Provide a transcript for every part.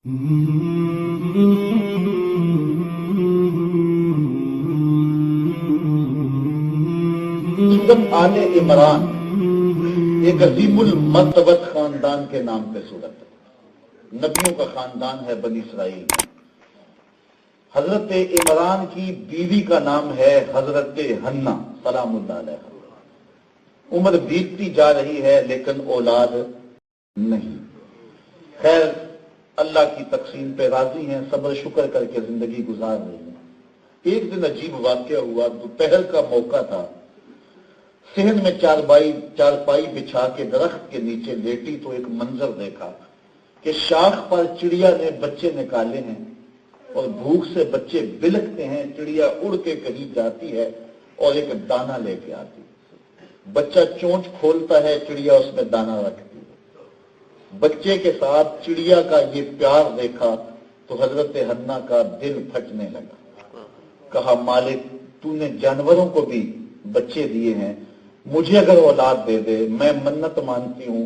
آل عمران ایک عظیم المرتبت خاندان کے نام پہ صورت ہے، نبیوں کا خاندان ہے بنی اسرائیل۔ حضرت عمران کی بیوی کا نام ہے حضرت حنہ سلام اللہ علیہ۔ عمر بیتتی جا رہی ہے لیکن اولاد نہیں۔ خیر اللہ کی تقسیم پہ راضی ہیں، صبر شکر کر کے زندگی گزار رہی ہیں۔ ایک دن عجیب واقعہ ہوا، دوپہر کا موقع تھا، صحن میں چارپائی بچھا کے درخت کے نیچے لیٹی تو ایک منظر دیکھا کہ شاخ پر چڑیا نے بچے نکالے ہیں اور بھوک سے بچے بلکتے ہیں، چڑیا اڑ کے کہیں جاتی ہے اور ایک دانہ لے کے آتی، بچہ چونچ کھولتا ہے، چڑیا اس میں دانہ رکھتی ہے۔ بچے کے ساتھ چڑیا کا یہ پیار دیکھا تو حضرت حنہ کا دل پھٹنے لگا۔ کہا مالک تو نے جانوروں کو بھی بچے دیے ہیں، مجھے اگر اولاد دے دے، میں منت مانتی ہوں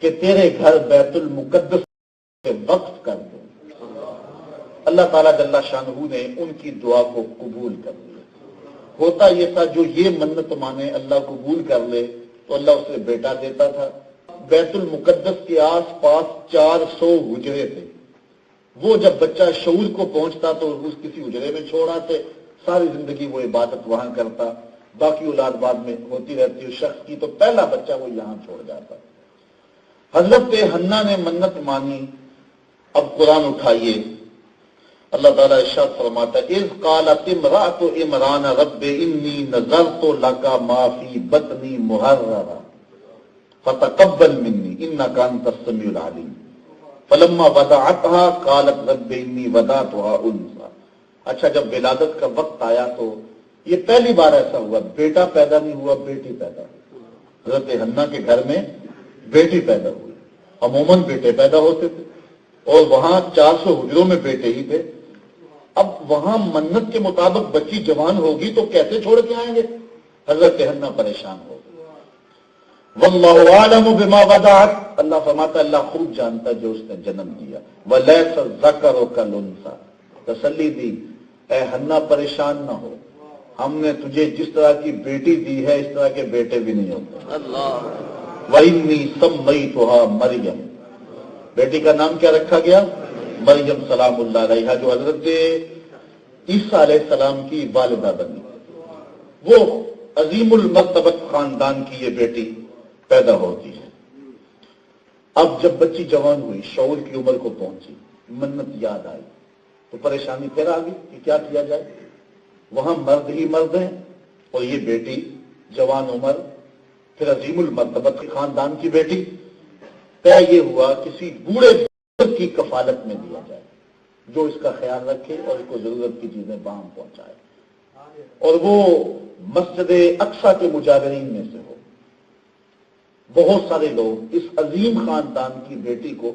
کہ تیرے گھر بیت المقدس سے وقف کر دوں۔ اللہ تعالیٰ جل شانہ نے ان کی دعا کو قبول کر لیا۔ ہوتا یہ تھا جو یہ منت مانے اللہ قبول کر لے تو اللہ اسے بیٹا دیتا تھا۔ بیت المقدس کے آس پاس 400 حجرے تھے، وہ جب بچہ شعور کو پہنچتا تو اس کسی حجرے میں چھوڑ آتے، ساری زندگی وہ عبادت وہاں کرتا، باقی اولاد بعد میں ہوتی رہتی ہے شخص کی، تو پہلا بچہ وہ یہاں چھوڑ جاتا۔ حضرت حنہ نے منت مانی۔ اب قرآن اٹھائیے، اللہ تعالیٰ ارشاد فرماتا ہے اذ قالت امرأۃ عمران رب انی نذرت لک ما فی بطنی محررا فتقبل منی انک انت السمیع العلیم فلما وضعتها قالت رب انی وضعتها انثی۔ اچھا جب ولادت کا وقت آیا تو یہ پہلی بار ایسا ہوا، بیٹا پیدا نہیں ہوا، بیٹی پیدا ہوئی۔ حضرت حنہ کے گھر میں بیٹی پیدا ہوئی، عموماً بیٹے پیدا ہوتے تھے اور وہاں 400 حجروں میں بیٹے ہی تھے۔ اب وہاں منت کے مطابق بچی جوان ہوگی تو کیسے چھوڑ کے آئیں گے؟ حضرت حنہ پریشان ہو گئی۔ واللہ اعلم بما وضعت، اللہ فرماتا اللہ خوب جانتا جو اس نے جنم دیا۔ ولیس الذکر کالانثی، تسلی دی اے حنہ پریشان نہ ہو، ہم نے تجھے جس طرح کی بیٹی دی ہے اس طرح کے بیٹے بھی نہیں ہوتے۔ وَإِنِّي سَمَّيْتُهَا مریم، بیٹی کا نام کیا رکھا گیا؟ مریم سلام اللہ علیہا، جو حضرت عیسیٰ علیہ السلام کی والدہ بنی۔ وہ عظیم المرتبت خاندان کی یہ بیٹی پیدا ہوتی ہے۔ اب جب بچی جوان ہوئی، شعور کی عمر کو پہنچی، منت یاد آئی تو پریشانی پھر آ گئی کہ کیا کیا جائے۔ وہاں مرد ہی مرد ہیں اور یہ بیٹی جوان عمر، پھر عظیم المرتبت خاندان کی بیٹی۔ طے یہ ہوا کسی بوڑھے کی کفالت میں دیا جائے جو اس کا خیال رکھے اور اس کو ضرورت کی چیزیں باہم پہنچائے، اور وہ مسجد اقصی کے مجاورین میں سے ہو۔ بہت سارے لوگ اس عظیم خاندان کی بیٹی کو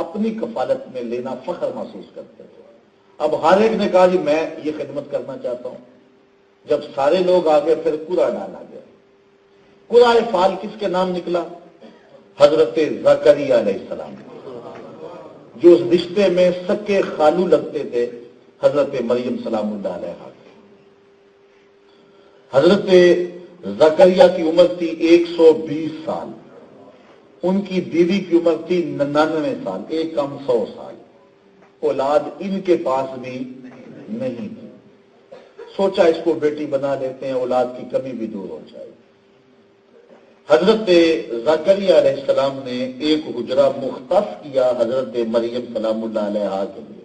اپنی کفالت میں لینا فخر محسوس کرتے تھے۔ اب ہر ایک نے کہا جی میں یہ خدمت کرنا چاہتا ہوں۔ جب سارے لوگ آگے پھر قرعہ ڈالا گیا۔ قرعہ فال کس کے نام نکلا؟ حضرت زکریا علیہ السلام، جو اس رشتے میں سکے خالو لگتے تھے حضرت مریم سلام اللہ علیہا۔ حضرت زکریا کی عمر تھی 120 سال، ان کی بیوی کی عمر تھی 99 سال، ایک کم 100 سال۔ اولاد ان کے پاس بھی نہیں تھی۔ سوچا اس کو بیٹی بنا لیتے ہیں، اولاد کی کمی بھی دور ہو جائے۔ حضرت زکریا علیہ السلام نے ایک حجرہ مختص کیا حضرت مریم سلام اللہ علیہا کے لیے۔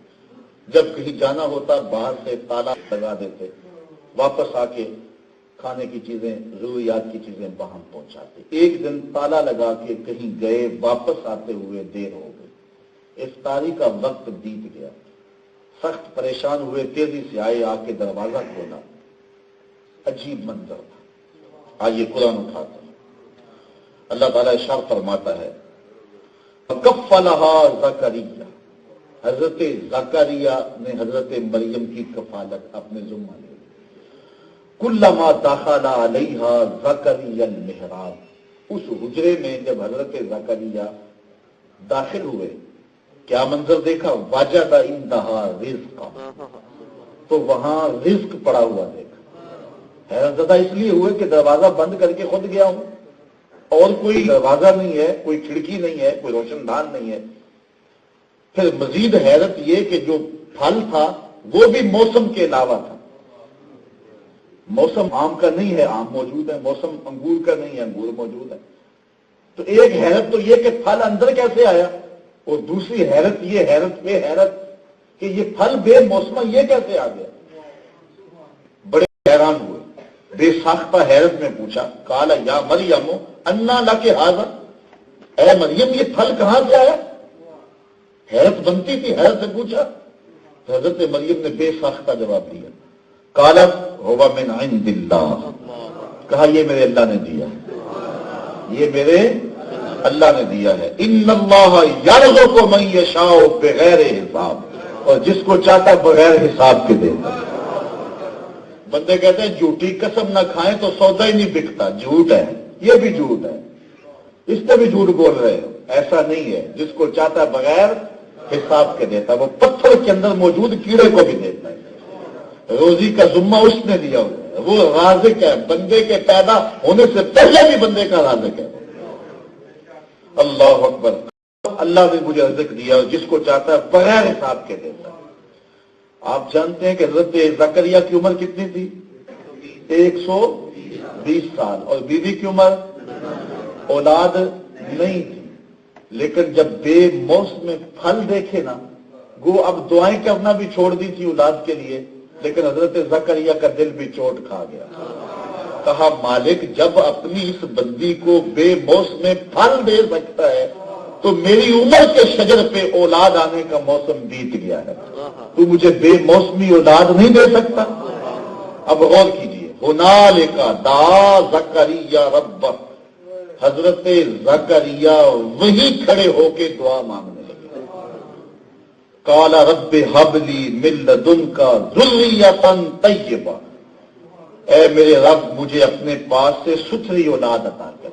جب کہیں جانا ہوتا باہر سے تالا لگا دیتے، واپس آ کے کھانے کی چیزیں، ضروریات کی چیزیں باہم پہنچاتے۔ ایک دن تالا لگا کے کہیں گئے، واپس آتے ہوئے دیر ہو گئی، افطاری کا وقت بیت گیا۔ سخت پریشان ہوئے، تیزی سے آئے، آ کے دروازہ کھولا، عجیب منظر تھا۔ آئیے قرآن اٹھاتا ہے، اللہ تعالیٰ ارشاد فرماتا ہے وَكَفَّلَهَا زَكَرِيَّا، حضرت زکریا نے حضرت مریم کی کفالت اپنے ذمہ لے لی۔ كُلَّمَا دَخَلَ عَلَيْهَا زَكَرِيَّا الْمِحْرَابَ، اس حجرے میں جب حضرت زکریا داخل ہوئے کیا منظر دیکھا؟ وجد عندہا رزقا، تو وہاں رزق پڑا ہوا دیکھا۔ حیرت زدہ اس لیے ہوئے کہ دروازہ بند کر کے خود گیا ہوں، اور کوئی دروازہ نہیں ہے، کوئی کھڑکی نہیں ہے، کوئی روشن دان نہیں ہے۔ پھر مزید حیرت یہ کہ جو پھل تھا وہ بھی موسم کے علاوہ تھا۔ موسم آم کا نہیں ہے، آم موجود ہے، موسم انگور کا نہیں ہے، انگور موجود ہے۔ تو ایک حیرت تو یہ کہ پھل اندر کیسے آیا، اور دوسری حیرت یہ، حیرت پہ حیرت کہ یہ پھل بے موسم یہ کیسے آ گیا۔ بڑے حیران ہوئے، بے ساختہ حیرت میں پوچھا، قال یا مریم انا لک ھذا، اے مریم یہ پھل کہاں سے آیا؟ حیرت بنتی تھی، حیرت سے پوچھا۔ حضرت مریم نے بے ساختہ جواب دیا، قالت ھو من عند اللہ، کہا یہ میرے اللہ نے دیا، یہ میرے اللہ نے دیا ہے۔ ان اللہ یرزق من یشاء بغیر حساب، اور جس کو چاہتا ہے بغیر حساب کے دیتا ہے۔ بندے کہتے ہیں جھوٹی قسم نہ کھائیں تو سودا ہی نہیں بکتا، جھوٹ ہے، یہ بھی جھوٹ ہے، اس پہ بھی جھوٹ بول رہے ہو۔ ایسا نہیں ہے، جس کو چاہتا ہے بغیر حساب کے دیتا ہے، وہ پتھر کے اندر موجود کیڑے کو بھی دیتا ہے۔ روزی کا ذمہ اس نے دیا ہوا ہے، وہ رازق ہے، بندے کے پیدا ہونے سے پہلے بھی بندے کا رازق ہے۔ اللہ اکبر، اللہ نے مجھے رزق دیا، جس کو چاہتا ہے بغیر حساب کے دیتا ہے۔ آپ جانتے ہیں کہ حضرت زکریا کی عمر کتنی تھی؟ 120 سال، اور بیوی کی عمر، اولاد نہیں تھی، لیکن جب بے موسم پھل دیکھے نا، گو اب دعائیں کرنا بھی چھوڑ دی تھی اولاد کے لیے، لیکن حضرت زکریا کا دل بھی چوٹ کھا گیا۔ کہا مالک جب اپنی اس بندی کو بے موسم پھل دے سکتا ہے تو میری عمر کے شجر پہ اولاد آنے کا موسم بیت گیا ہے، تو مجھے بے موسمی اولاد نہیں دے سکتا؟ اب غور کیجئے، ہنالک دعا زکریا رب، حضرت زکریا وہی کھڑے ہو کے دعا مانگنے لگے۔ قال رب ہب لی من لدنک ذریۃ طیبہ، اے میرے رب مجھے اپنے پاس سے ستھری اولاد عطا کر۔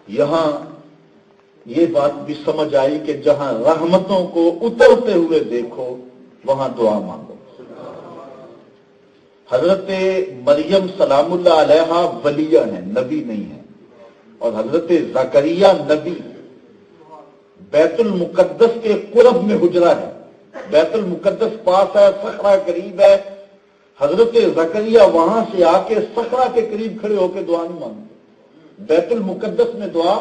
یہاں یہ بات بھی سمجھ آئی کہ جہاں رحمتوں کو اترتے ہوئے دیکھو وہاں دعا مانگو۔ حضرت مریم سلام اللہ علیہا ولیہ ہیں، نبی نہیں ہیں، اور حضرت زکریا نبی۔ بیت المقدس کے قرب میں حجرہ ہے، بیت المقدس پاس ہے، صخرہ قریب ہے، حضرت زکریا وہاں سے آ کے صخرہ کے قریب کھڑے ہو کے دعا نہیں مانگتے، بیت المقدس میں دعا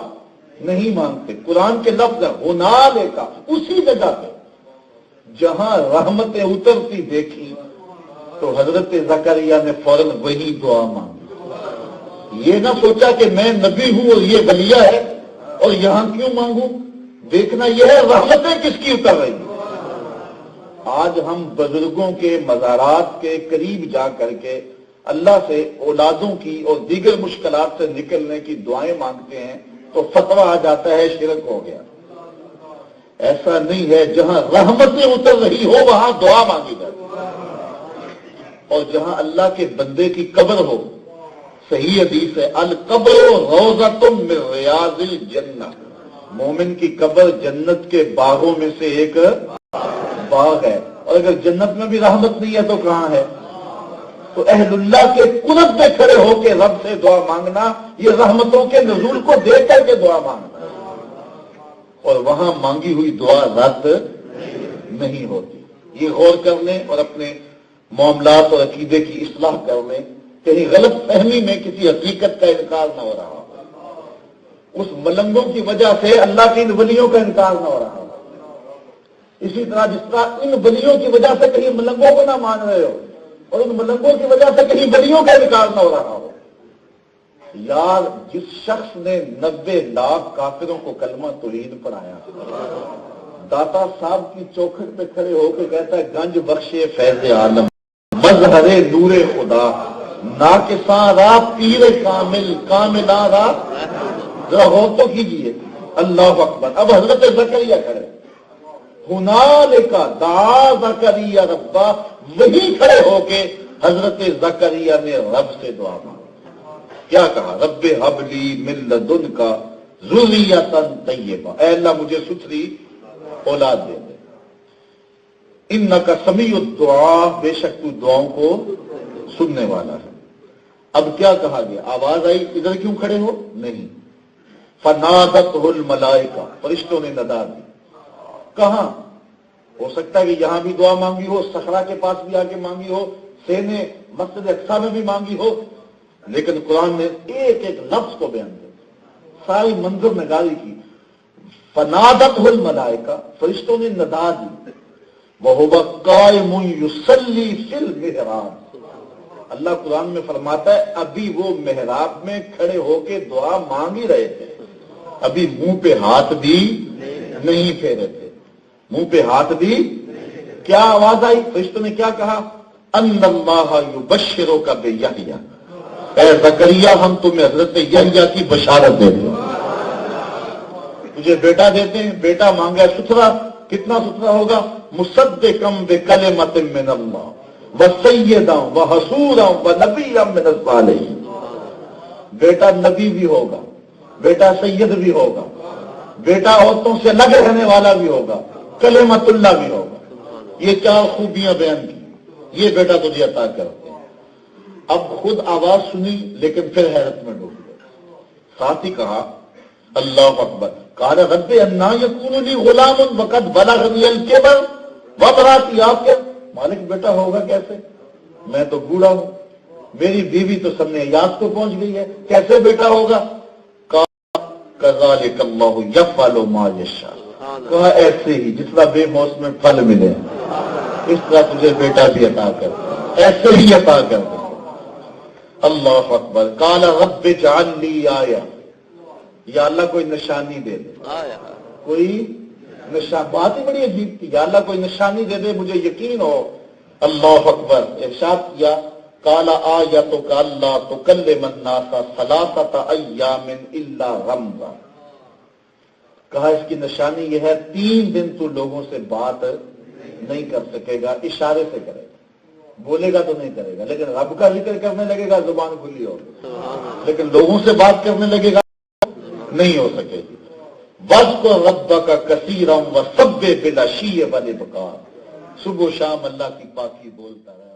نہیں مانگتے۔ قرآن کے لفظ ہے ہنالک، اسی جگہ پہ جہاں رحمتیں اترتی دیکھی تو حضرت زکریا نے فوراً وہی دعا مانگی۔ یہ نہ سوچا کہ میں نبی ہوں اور یہ ولیہ ہے اور یہاں کیوں مانگوں، دیکھنا یہ ہے رحمتیں کس کی اتر رہی ہیں۔ آج ہم بزرگوں کے مزارات کے قریب جا کر کے اللہ سے اولادوں کی اور دیگر مشکلات سے نکلنے کی دعائیں مانگتے ہیں تو فتویٰ آ جاتا ہے شرک ہو گیا۔ ایسا نہیں ہے، جہاں رحمتیں اتر رہی ہو وہاں دعا مانگی جاتی، اور جہاں اللہ کے بندے کی قبر ہو، صحیح حدیث ہے القبر روضۃ من ریاض الجنہ، مومن کی قبر جنت کے باغوں میں سے ایک باغ ہے، اور اگر جنت میں بھی رحمت نہیں ہے تو کہاں ہے؟ تو اہل اللہ کے قرب میں کھڑے ہو کے رب سے دعا مانگنا یہ رحمتوں کے نزول کو دیکھ کر کے دعا مانگنا، اور وہاں مانگی ہوئی دعا رد نہیں ہوتی۔ یہ غور کرنے اور اپنے معاملات اور عقیدے کی اصلاح کرنے، کہیں غلط فہمی میں کسی حقیقت کا انکار نہ ہو رہا ہو، اس ملنگوں کی وجہ سے اللہ کے ان ولیوں کا انکار نہ ہو رہا ہو، اسی طرح جس طرح ان ولیوں کی وجہ سے کہیں ملنگوں کو نہ مان رہے ہو اور ان ملنگوں کی وجہ سے کہیں ولیوں کا انکار نہ ہو رہا ہو۔ یار جس شخص نے 90 لاکھ کافروں کو کلمہ توحید پڑھایا، داتا صاحب کی چوکھٹ پہ کھڑے ہو کے کہتا ہے گنج بخشے فیض عالم، مظہر نور خدا، ناقصاں را پیر کامل، کاملاں را، ذرا غور تو کیجیے۔ اللہ اکبر۔ اب حضرت زکریا کھڑے، ہنالک دعا زکریا ربا، وہی کھڑے ہو کے حضرت زکریا نے رب سے دعا مانگی۔ کیا کہا؟ رب ہب لی من لدنک ذریۃ طیبہ، اے اللہ مجھے ستھری اولاد دے دے۔ انک سمیع الدعاء، بے شک تو دعاؤں کو سننے والا ہے۔ اب کیا کہا گیا؟ آواز آئی ادھر کیوں کھڑے ہو؟ نہیں، فنادتہ الملائکہ، فرشتوں نے ندا دی۔ کہاں؟ ہو سکتا ہے کہ یہاں بھی دعا مانگی ہو، صحرا کے پاس بھی آ کے مانگی ہو، سینے مسجد اقصی میں بھی مانگی ہو، لیکن قرآن نے ایک ایک لفظ کو بیان کیا، ساری منظر نگاری کی۔ فنادتہ الملائکہ، فرشتوں نے ندا دی۔ وَهُوَ قَائِمٌ يُصَلِّي فِي الْمِحْرَابِ، اللہ قرآن میں فرماتا ہے ابھی وہ محراب میں کھڑے ہو کے دعا مانگ ہی رہے تھے، ابھی منہ پہ ہاتھ بھی نہیں پھیرے تھے، منہ پہ ہاتھ بھی۔ کیا آواز آئی؟ فرشتوں نے کیا کہا؟ ان اللہ یبشرک بیحییٰ، اے زکریا ہم تمہیں حضرت یحییٰ کی بشارت دیتے ہیں، تجھے بیٹا دیتے ہیں، بیٹا مانگا ستھرا، کتنا ستھرا ہوگا؟ مصدقا بکلمۃ من اللہ وسیدا وحصورا ونبیا من الصالحین، بیٹا نبی بھی ہوگا، بیٹا سید بھی ہوگا، بیٹا عورتوں سے الگ رہنے والا بھی ہوگا، کلمۃ اللہ بھی ہوگا۔ یہ چار خوبیاں بیان کی، یہ بیٹا تجھے عطا کرتے ہیں۔ اب خود آواز سنی لیکن پھر حیرت میں ڈوب گئے، ساتھ ہی کہا اللہ اکبر، قال رب انا یکون لی غلام وقد بلغنی الکبر وامرأتی عاقر، مالک بیٹا ہوگا کیسے؟ میں تو بوڑھا ہوں، میری بیوی تو سب نے یاد کو پہنچ گئی ہے، کیسے بیٹا ہوگا؟ کذالک اللہ یفعل ما یشاء، کہا ایسے ہی جس طرح بے موسم میں پھل ملے اس طرح تجھے بیٹا بھی عطا کر دے، ایسے ہی عطا کر دے۔ اللہ اکبر، قال رب اجعل لی آیہ، یا اللہ کوئی نشانی دے دے، کوئی نشان، بات ہی بڑی عجیب تھی، یا اللہ کوئی نشانی دے دے مجھے یقین ہو۔ اللہ اکبر، ارشاد کیا قال آیتک الا تکلم الناس ثلاثۃ ایام الا رمزا، کہا اس کی نشانی یہ ہے 3 دن تو لوگوں سے بات نہیں کر سکے گا، اشارے سے کرے گا، بولے گا تو نہیں کرے گا، لیکن رب کا ذکر کرنے لگے گا زبان کھلی ہوگی، لیکن لوگوں سے بات کرنے لگے گا نہیں ہو سکے گی۔ وَاذْكُرْ رَبَّكَ كَثِيرًا وَسَبِّحْ بِالْعَشِيِّ وَالْإِبْكَارِ، صبح و شام اللہ کی پاکی بولتا رہے۔